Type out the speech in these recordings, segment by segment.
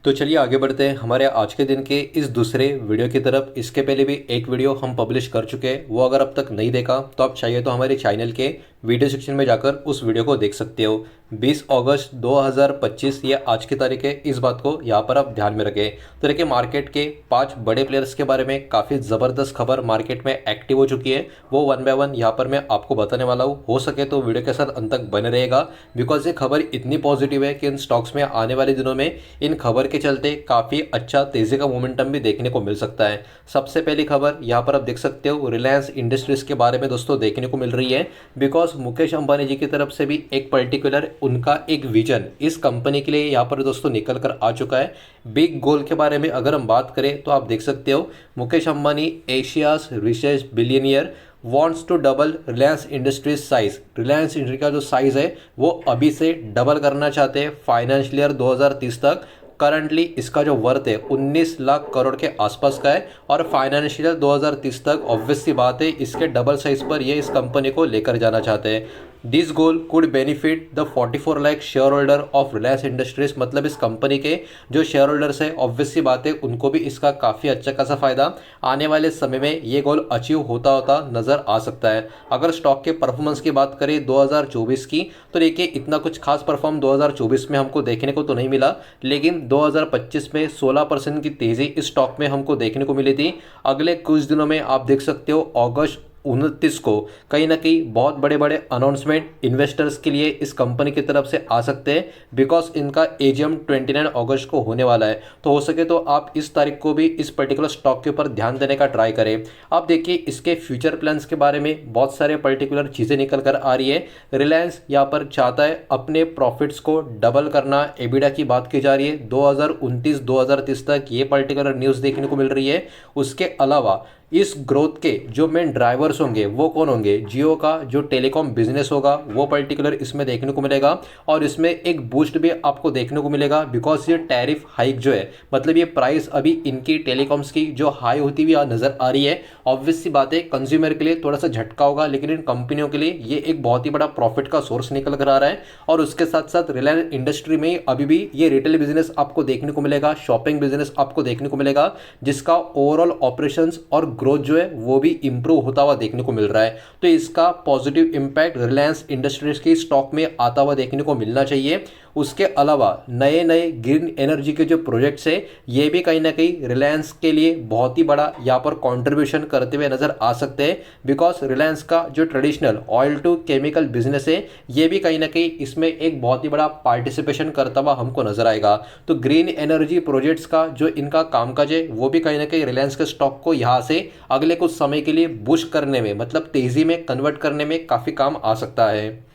तो चलिए आगे बढ़ते हैं हमारे आज के दिन के इस दूसरे वीडियो की तरफ। इसके पहले भी एक वीडियो हम पब्लिश कर चुके हैं, वो अगर अब तक नहीं देखा तो आप चाहिए तो हमारे चैनल के वीडियो सेक्शन में जाकर उस वीडियो को देख सकते हो। 20 अगस्त 2025 ये आज की तारीख है, इस बात को यहाँ पर आप ध्यान में रखें। तो देखिए मार्केट के 5 बड़े प्लेयर्स के बारे में काफ़ी ज़बरदस्त खबर मार्केट में एक्टिव हो चुकी है, वो वन बाय वन यहाँ पर मैं आपको बताने वाला हूँ। हो सके तो वीडियो के साथ अंत तक बने रहेगा, बिकॉज ये खबर इतनी पॉजिटिव है कि इन स्टॉक्स में आने वाले दिनों में इन खबर के चलते काफ़ी अच्छा तेज़ी का मोमेंटम भी देखने को मिल सकता है। सबसे पहली खबर यहाँ पर आप देख सकते हो रिलायंस इंडस्ट्रीज़ के बारे में दोस्तों देखने को मिल रही है, बिकॉज मुकेश अंबानी जी की तरफ से भी एक पर्टिकुलर उनका एक विजन इस कंपनी के लिए यहाँ पर दोस्तों निकल कर आ चुका है। बिग गोल के बारे में अगर हम बात करें तो आप देख सकते हो Mukesh Ambani Asia's richest billionaire wants to double Reliance Industries size. Reliance Industry का जो साइज है वो अभी से डबल करना चाहते हैं फाइनेंशियल ईयर 2030 तक। करंटली इसका जो वर्थ है 19 लाख करोड़ के आसपास का है, और फाइनेंशियल 2030 तक ऑब्वियस सी बात है इसके डबल साइज पर ये इस कंपनी को लेकर जाना चाहते हैं। This goal could benefit the 44 lakh share holder of Reliance industries. मतलब इस कंपनी के जो शेयर होल्डर्स है ऑब्वियस सी बात है उनको भी इसका काफ़ी अच्छा खासा फायदा आने वाले समय में ये गोल अचीव होता होता नज़र आ सकता है। अगर स्टॉक के परफॉर्मेंस की बात करें 2024 की, तो देखिए इतना कुछ खास परफॉर्म 2024 में हमको देखने को तो नहीं मिला, लेकिन 2025 में 16% की तेज़ी इस स्टॉक में हमको देखने को मिली थी। अगले कुछ दिनों में आप देख सकते हो अगस्त 29 को कहीं ना कहीं बहुत बड़े बड़े अनाउंसमेंट इन्वेस्टर्स के लिए इस कंपनी की तरफ से आ सकते हैं, बिकॉज इनका एजीएम 29 अगस्त को होने वाला है। तो हो सके तो आप इस तारीख को भी इस पर्टिकुलर स्टॉक के ऊपर ध्यान देने का ट्राई करें। आप देखिए इसके फ्यूचर प्लान्स के बारे में बहुत सारे पर्टिकुलर चीज़ें निकल कर आ रही है। रिलायंस यहाँ पर चाहता है अपने प्रॉफिट्स को डबल करना, एबिडा की बात की जा रही है 2029-2030 तक, ये पर्टिकुलर न्यूज़ देखने को मिल रही है। उसके अलावा इस ग्रोथ के जो मेन ड्राइवर्स होंगे वो कौन होंगे, जियो का जो टेलीकॉम बिजनेस होगा वो पर्टिकुलर इसमें देखने को मिलेगा, और इसमें एक बूस्ट भी आपको देखने को मिलेगा, बिकॉज ये टैरिफ हाइक जो है, मतलब ये प्राइस अभी इनकी टेलीकॉम्स की जो हाई होती हुई नज़र आ रही है। ऑब्वियस सी बात है कंज्यूमर के लिए थोड़ा सा झटका होगा, लेकिन इन कंपनियों के लिए ये एक बहुत ही बड़ा प्रॉफिट का सोर्स निकल कर आ रहा है। और उसके साथ साथ रिलायंस इंडस्ट्री में अभी भी ये रिटेल बिजनेस आपको देखने को मिलेगा, शॉपिंग बिजनेस आपको देखने को मिलेगा, जिसका ओवरऑल ऑपरेशंस और ग्रोथ जो है वो भी इंप्रूव होता हुआ देखने को मिल रहा है। तो इसका पॉजिटिव इंपैक्ट रिलायंस इंडस्ट्रीज के स्टॉक में आता हुआ देखने को मिलना चाहिए। उसके अलावा नए नए ग्रीन एनर्जी के जो प्रोजेक्ट्स है ये भी कहीं ना कहीं रिलायंस के लिए बहुत ही बड़ा यहाँ पर कंट्रीब्यूशन करते हुए नजर आ सकते हैं, बिकॉज रिलायंस का जो traditional oil to chemical business है ये भी कहीं ना कहीं इसमें एक बहुत ही बड़ा पार्टिसिपेशन करता हुआ हमको नजर आएगा। तो ग्रीन एनर्जी प्रोजेक्ट्स का जो इनका कामकाज है वो भी कहीं ना कहीं रिलायंस के स्टॉक को यहाँ से अगले कुछ समय के लिए बुश करने में, मतलब तेजी में कन्वर्ट करने में काफ़ी काम आ सकता है।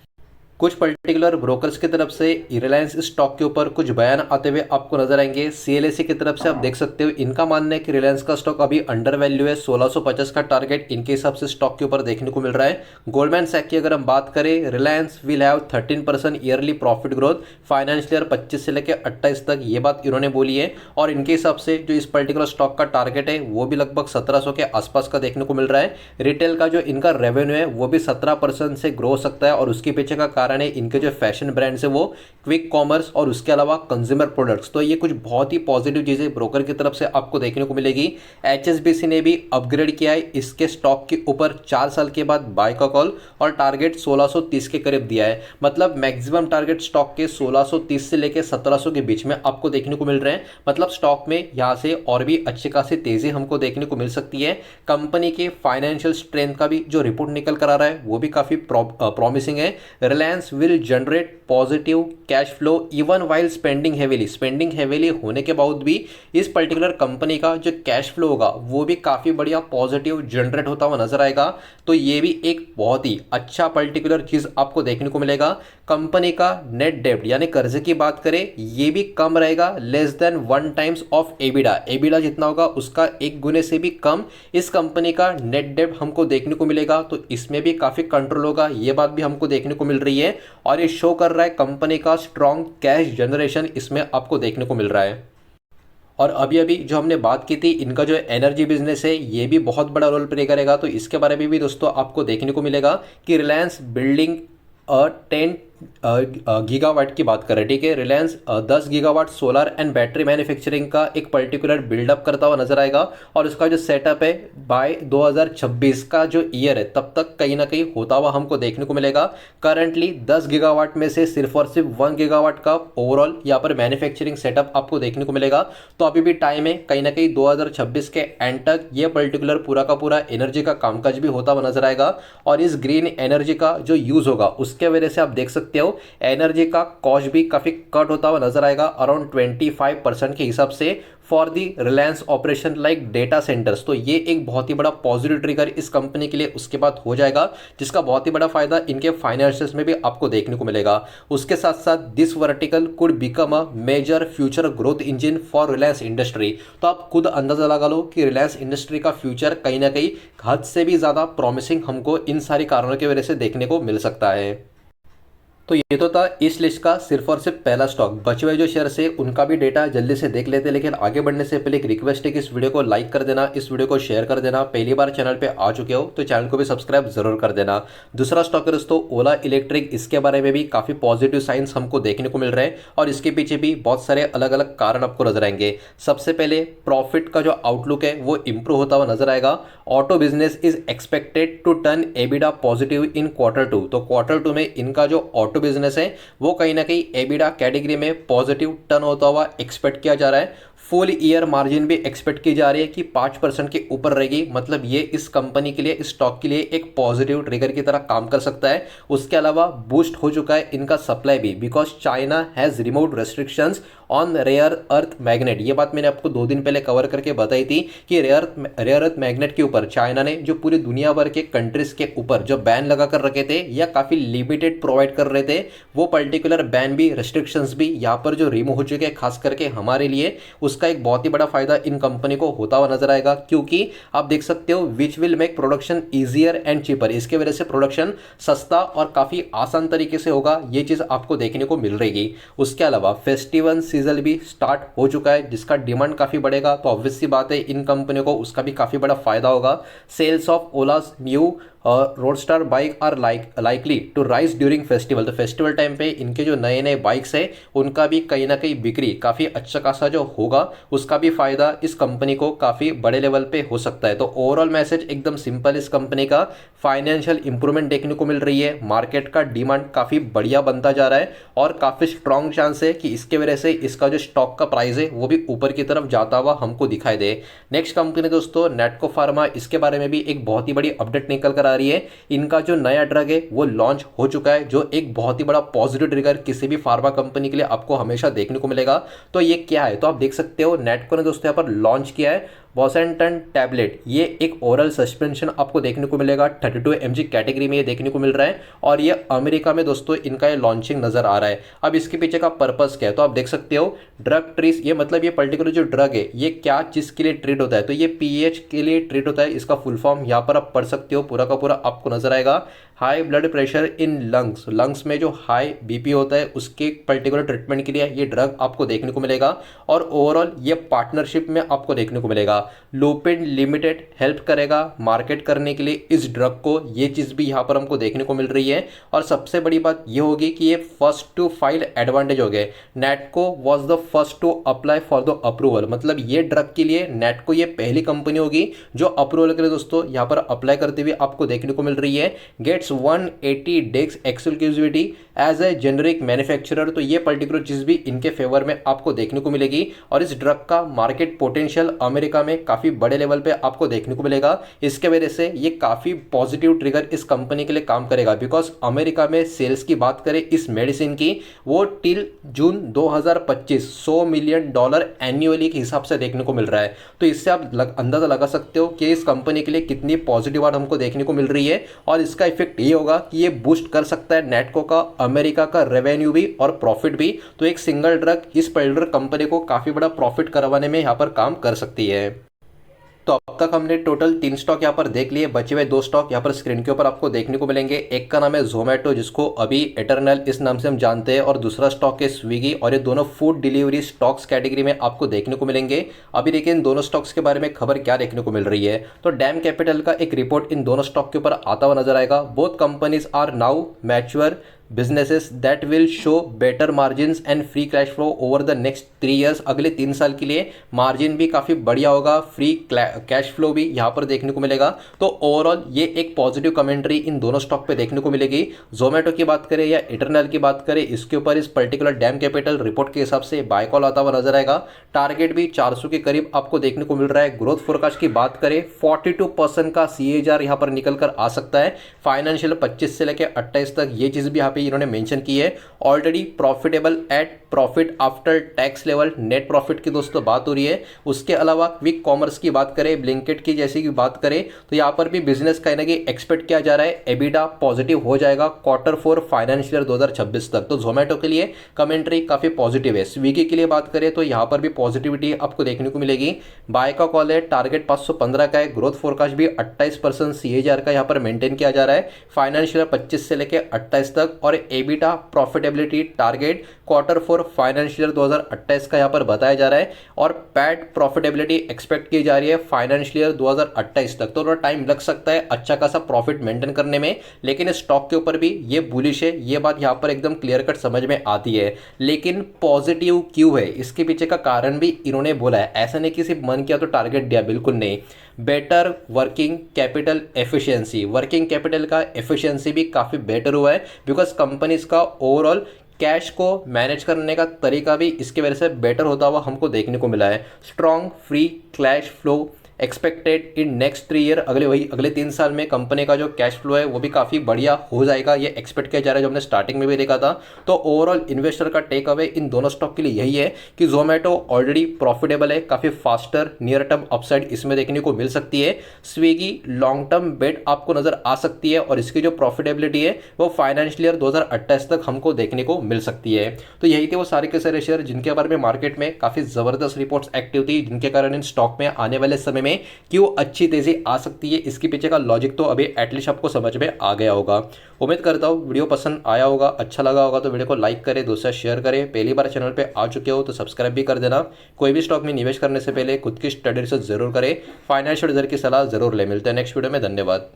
कुछ पर्टिकुलर ब्रोकर्स की तरफ से रिलायंस स्टॉक के ऊपर कुछ बयान आते हुए आपको नजर आएंगे। सीएलएसए की तरफ से आप देख सकते हो इनका मानना है कि रिलायंस का स्टॉक अभी अंडर वैल्यू है, 1650 का टारगेट इनके हिसाब से स्टॉक के ऊपर देखने को मिल रहा है। गोल्डमैन सैक की अगर हम बात करें, Reliance will have 13% yearly profit growth financial year 25 से लेकर 28 तक, ये बात इन्होंने बोली है। और इनके हिसाब से जो इस पर्टिकुलर स्टॉक का टारगेट है वो भी लगभग 1700 के आसपास का देखने को मिल रहा है। रिटेल का जो इनका रेवेन्यू है वो भी 17% से ग्रो हो सकता है, और उसके पीछे का कारण है इनके जो फैशन ब्रांड्स है वो क्विक कॉमर्स और उसके अलावा कंज्यूमर प्रोडक्ट्स। तो ये कुछ बहुत ही पॉजिटिव चीजें ब्रोकर की तरफ से आपको देखने को मिलेगी। एचएसबीसी ने भी अपग्रेड किया है इसके स्टॉक के ऊपर 4 साल के बाद बाय का कॉल, और टारगेट 1630 के करीब दिया है। मतलब मैक्सिमम टारगेट स्टॉक के 1630 से लेकर 1700 के बीच में आपको देखने को मिल रहे हैं। मतलब स्टॉक में यहाँ से और भी अच्छी खासी तेजी हमको देखने को मिल सकती है। कंपनी के फाइनेंशियल स्ट्रेंथ का भी जो रिपोर्ट निकल कर आ रहा है वो भी काफी प्रॉमिसिंग है। Reliance will generate positive cash flow even while spending heavily होने के बावजूद भी इस पर्टिकुलर कंपनी का जो कैश फ्लो होगा वो भी काफी बढ़िया पॉजिटिव जनरेट होता हुआ नजर आएगा। तो ये भी एक बहुत ही अच्छा पर्टिकुलर चीज आपको देखने को मिलेगा। कंपनी का नेट डेब्ट यानी कर्ज की बात करें ये भी कम रहेगा, less than 1 times of EBITDA जितना होगा उसका 1 गुने से भी कम इस कंपनी का नेट डेब्ट हमको देखने को मिलेगा। तो इसमें भी काफी कंट्रोल होगा, ये बात भी हमको देखने को मिल रही है, और ये शो कर रहा है कंपनी का स्ट्रॉन्ग कैश जनरेशन इसमें आपको देखने को मिल रहा है। और अभी अभी जो हमने बात की थी इनका जो एनर्जी बिजनेस है ये भी बहुत बड़ा रोल प्ले करेगा। तो इसके बारे में भी दोस्तों आपको देखने को मिलेगा कि रिलायंस बिल्डिंग 10 गीगावाट की बात करें, ठीक है, Reliance 10 gigawatt solar and battery manufacturing का एक पर्टिकुलर बिल्डअप करता हुआ नजर आएगा। और उसका जो सेटअप है बाय 2026 का जो ईयर है तब तक कहीं ना कहीं होता हुआ हमको देखने को मिलेगा। करंटली 10 गीगावाट में से सिर्फ और सिर्फ 1 गीगावाट का ओवरऑल यहाँ पर मैन्युफैक्चरिंग सेटअप आपको देखने को मिलेगा। तो अभी भी टाइम है, कहीं ना कहीं 2026 के एंड तक ये पर्टिकुलर पूरा का पूरा एनर्जी का कामकाज भी होता हुआ नजर आएगा। और इस ग्रीन एनर्जी का जो यूज होगा उसके वजह से आप देख सकते हो एनर्जी का कॉस्ट भी काफी कट होता हुआ नजर आएगा अराउंड 25% के हिसाब से for the Reliance operation like data centres. तो ये एक बहुत ही बड़ा पॉजिटिव ट्रिगर इस कंपनी के लिए उसके बाद हो जाएगा, जिसका बहुत ही बड़ा फायदा इनके फाइनेंशियल्स में भी आपको देखने को मिलेगा। उसके साथ साथ this vertical could become a major future growth engine for Reliance Industry. तो आप खुद अंदाजा लगा लो कि रिलायंस इंडस्ट्री का फ्यूचर कहीं ना कहीं हद से भी ज्यादा प्रॉमिसिंग हमको इन सारी कारणों की वजह से देखने को मिल सकता है। तो ये तो था इस लिस्ट का सिर्फ और सिर्फ पहला स्टॉक। बचे हुए जो शेयर है उनका भी डेटा जल्दी से देख लेते हैं, लेकिन आगे बढ़ने से पहले एक रिक्वेस्ट है कि इस वीडियो को लाइक कर देना, इस वीडियो को शेयर कर देना। पहली बार चैनल पे आ चुके हो तो चैनल को भी सब्सक्राइब जरूर कर देना। दूसरा स्टॉक है दोस्तों ओला इलेक्ट्रिक। इसके बारे में भी काफी पॉजिटिव साइंस हमको देखने को मिल रहे हैं और इसके पीछे भी बहुत सारे अलग अलग कारण आपको नजर आएंगे। सबसे पहले प्रॉफिट का जो आउटलुक है वो इंप्रूव होता हुआ नजर आएगा। Auto business is expected to turn EBITDA positive in Q2। तो Q2 में इनका जो ऑटो बिजनेस है वो कहीं ना कहीं एबिडा कैटेगरी में पॉजिटिव टर्न होता हुआ एक्सपेक्ट किया जा रहा है। फुल ईयर मार्जिन भी एक्सपेक्ट की जा रही है कि 5% के ऊपर रहेगी। मतलब ये इस कंपनी के लिए, इस स्टॉक के लिए एक पॉजिटिव ट्रिगर की तरह काम कर सकता है। उसके अलावा बूस्ट हो चुका है इनका सप्लाई भी, because China has removed restrictions on rare earth magnet. ये बात मैंने आपको 2 दिन पहले कवर करके बताई थी कि रेयर अर्थ मैग्नेट के ऊपर चाइना ने जो पूरी दुनिया भर के कंट्रीज के ऊपर जो बैन लगा कर रखे थे या काफी लिमिटेड प्रोवाइड कर रहे थे, वो पर्टिकुलर बैन भी, रेस्ट्रिक्शंस भी यहाँ पर जो रिमूव हो चुके हैं खास करके हमारे लिए, उसका एक बहुत ही बड़ा फायदा इन कंपनी को होता हुआ नजर आएगा। क्योंकि आप देख सकते हो which will make production easier and cheaper. इसके वजह से प्रोडक्शन सस्ता और काफी आसान तरीके से होगा, ये चीज आपको देखने को मिल रही। उसके अलावा फेस्टिवल सीजन भी स्टार्ट हो चुका है जिसका डिमांड काफी बढ़ेगा, तो ऑब्वियस सी बात है इन कंपनियों को उसका भी काफी बड़ा फायदा होगा। Sales of Ola's new roadster bike are likely to rise during festival. तो फेस्टिवल टाइम पे इनके जो नए नए बाइक्स है उनका भी कहीं ना कहीं बिक्री काफी अच्छा खासा जो होगा, उसका भी फायदा इस कंपनी को काफी बड़े लेवल पे हो सकता है। तो ओवरऑल मैसेज एकदम सिंपल, इस कंपनी का फाइनेंशियल इंप्रूवमेंट देखने को मिल रही है, मार्केट का डिमांड काफी बढ़िया बनता जा रहा है और काफी स्ट्रॉन्ग चांस है कि इसके वजह से इसका जो स्टॉक का प्राइस है वो भी ऊपर की तरफ जाता हुआ हमको दिखाई दे। नेक्स्ट कंपनी दोस्तों नैटको फार्मा। इसके बारे में भी एक बहुत ही बड़ी अपडेट निकल कर आ रही है। इनका जो नया ड्रग है वो लॉन्च हो चुका है, जो एक बहुत ही बड़ा पॉजिटिव ट्रिगर किसी भी फार्मा कंपनी के लिए आपको हमेशा देखने को मिलेगा। तो ये क्या है, तो आप देख सकते हो नैटको ने दोस्तों यहाँ पर लॉन्च किया है बोसेंटन टैबलेट। ये एक ओरल सस्पेंशन आपको देखने को मिलेगा, 32 mg कैटेगरी में ये देखने को मिल रहा है और ये अमेरिका में दोस्तों इनका ये लॉन्चिंग नजर आ रहा है। अब इसके पीछे का पर्पस क्या है, तो आप देख सकते हो ड्रग ट्रीस, ये मतलब ये पर्टिकुलर जो ड्रग है ये क्या चीज के लिए ट्रीट होता है, तो ये पीएच के लिए ट्रीट होता है। इसका फुल फॉर्म यहाँ पर आप पढ़ सकते हो, पूरा का पूरा आपको नजर आएगा। High blood pressure in lungs, lungs में जो हाई बीपी होता है उसके पर्टिकुलर ट्रीटमेंट के लिए ये ड्रग आपको देखने को मिलेगा और ओवरऑल ये पार्टनरशिप में आपको देखने को मिलेगा। लुपिन लिमिटेड हेल्प करेगा मार्केट करने के लिए इस ड्रग को, ये चीज भी यहाँ पर हमको देखने को मिल रही है। और सबसे बड़ी बात ये होगी कि ये फर्स्ट टू फाइल एडवांटेज हो गए। Natco was the first to apply for the approval, मतलब ये ड्रग के लिए नैटको ये पहली कंपनी होगी जो अप्रूवल के लिए दोस्तों यहाँ पर अप्लाई करते हुए आपको देखने को मिल रही है। Gets 180 days exclusivity as a generic manufacturer. तो ये पर्टिकुलर चीज भी इनके फेवर में आपको देखने को मिलेगी और इस ड्रग का मार्केट पोटेंशियल अमेरिका में काफी बड़े लेवल पे आपको देखने को मिलेगा। इसके वजह से ये काफी पॉजिटिव ट्रिगर इस कंपनी के लिए काम करेगा, बिकॉज अमेरिका में सेल्स की बात करें इस मेडिसिन की, वो टिल जून 2025 $100 मिलियन एन्युअली के हिसाब से देखने को मिल रहा है। तो इससे आप अंदाजा लगा सकते हो कि इस कंपनी के लिए कितनी पॉजिटिव बात हमको देखने को मिल रही है और इसका इफेक्ट ये होगा कि ये बूस्ट कर सकता है नैटको का अमेरिका का रेवेन्यू भी और प्रॉफिट भी। तो एक सिंगल ड्रग इस पर्टिकुलर कंपनी को काफी बड़ा प्रॉफिट करवाने में यहाँ पर काम कर सकती है। तो अब तक हमने टोटल 3 स्टॉक यहाँ पर देख लिए, बचे हुए 2 स्टॉक यहाँ पर स्क्रीन के ऊपर आपको देखने को मिलेंगे। एक का नाम है जोमेटो, जिसको अभी एटर्नल इस नाम से हम जानते हैं, और दूसरा स्टॉक है स्विगी, और ये दोनों फूड डिलीवरी स्टॉक्स कैटेगरी में आपको देखने को मिलेंगे। अभी देखिए इन दोनों स्टॉक्स के बारे में खबर क्या देखने को मिल रही है। तो डैम कैपिटल का एक रिपोर्ट इन दोनों स्टॉक के ऊपर आता हुआ नजर आएगा। Both companies are now mature businesses that will show better margins and free cash flow over the next 3 years। अगले 3 साल के लिए मार्जिन भी काफ़ी बढ़िया होगा, फ्री कैश फ्लो भी यहाँ पर देखने को मिलेगा। तो ओवरऑल ये एक पॉजिटिव कमेंट्री इन दोनों स्टॉक पे देखने को मिलेगी। जोमेटो की बात करें या इटरनल की बात करें, इसके ऊपर इस पर्टिकुलर डैम कैपिटल रिपोर्ट के हिसाब से बाय कॉल आता हुआ नजर आएगा। टारगेट भी 400 के करीब आपको देखने को मिल रहा है। ग्रोथ फोरकास्ट की बात करें 42% का CAGR यहाँ पर निकल कर आ सकता है। फाइनेंशियल 25 से लेकर 28 तक ये चीज़ भी यहाँ पे इन्होंने मेंशन की है। Already profitable at profit after tax level, net profit की दोस्तों बात हो रही है। उसके अलावा क्विक कॉमर्स की बात करें, ब्लिंकिट की जैसी की बात करें, तो यहाँ पर भी बिजनेस कहीं ना कहीं एक्सपेक्ट किया जा रहा है एबिडा पॉजिटिव हो जाएगा Q4 फाइनेंशियल 2026 तक। तो जोमेटो के लिए कमेंट्री काफ़ी पॉजिटिव है। स्विगी के लिए बात करें तो यहाँ पर भी पॉजिटिविटी आपको देखने को मिलेगी। बाय का कॉल है, टारगेट 515 का है। ग्रोथ फोरकास्ट भी 28% CAGR का यहाँ पर मेंटेन किया जा रहा है फाइनेंशियल 25 से लेकर 28 तक। और EBITDA profitability target Q4 financial 2028 का यहाँ पर बताया जा रहा है। और पैट प्रॉफिटेबिलिटी एक्सपेक्ट की जा रही है फाइनेंशियल 2028 तक। तो थोड़ा टाइम लग सकता है अच्छा खासा प्रॉफिट मेंटेन करने में, लेकिन स्टॉक के ऊपर भी ये बुलिश है, ये बात यहाँ पर एकदम क्लियर कट समझ में आती है। लेकिन पॉजिटिव क्यों है, इसके पीछे का कारण भी इन्होंने बोला है। ऐसा नहीं कि सिर्फ मन किया तो टारगेट दिया, बिल्कुल नहीं। Better working capital efficiency, working capital का एफिशिएंसी भी काफ़ी बेटर हुआ है, बिकॉज कंपनीज का ओवरऑल कैश को मैनेज करने का तरीका भी इसके वजह से बेटर होता हुआ हमको देखने को मिला है। Strong free cash flow expected in next 3 year, अगले 3 साल में कंपनी का जो कैश फ्लो है वो भी काफ़ी बढ़िया हो जाएगा, ये एक्सपेक्ट किया जा रहा है, जो हमने स्टार्टिंग में भी देखा था। तो ओवरऑल इन्वेस्टर का टेक अवे इन दोनों स्टॉक के लिए यही है कि जोमेटो ऑलरेडी प्रॉफिटेबल है, काफ़ी फास्टर नियर टर्म अपसाइड इसमें देखने को मिल सकती है। स्विगी लॉन्ग टर्म बेट आपको नजर आ सकती है और इसकी जो प्रॉफिटेबिलिटी है वो फाइनेंशियल ईयर 2028 तक हमको देखने को मिल सकती है। तो यही थे वो सारे के सारे शेयर जिनके बारे में मार्केट में काफ़ी ज़बरदस्त रिपोर्ट्स एक्टिव थी, जिनके कारण इन स्टॉक में आने वाले समय में क्यों अच्छी तेजी आ सकती है, इसके पीछे का लॉजिक तो अभी एटलीस्ट आपको समझ में आ गया होगा। उम्मीद करता हूँ वीडियो पसंद आया होगा, अच्छा लगा होगा तो वीडियो को लाइक करें, दोस्तों शेयर करें। पहली बार चैनल पे आ चुके हो तो सब्सक्राइब भी कर देना। कोई भी स्टॉक में निवेश करने से पहले खुद की स्टडी रिसर्च जरूर करें, फाइनेंशियल एडवाइजर की सलाह जरूर ले। मिलते हैं नेक्स्ट वीडियो में, धन्यवाद।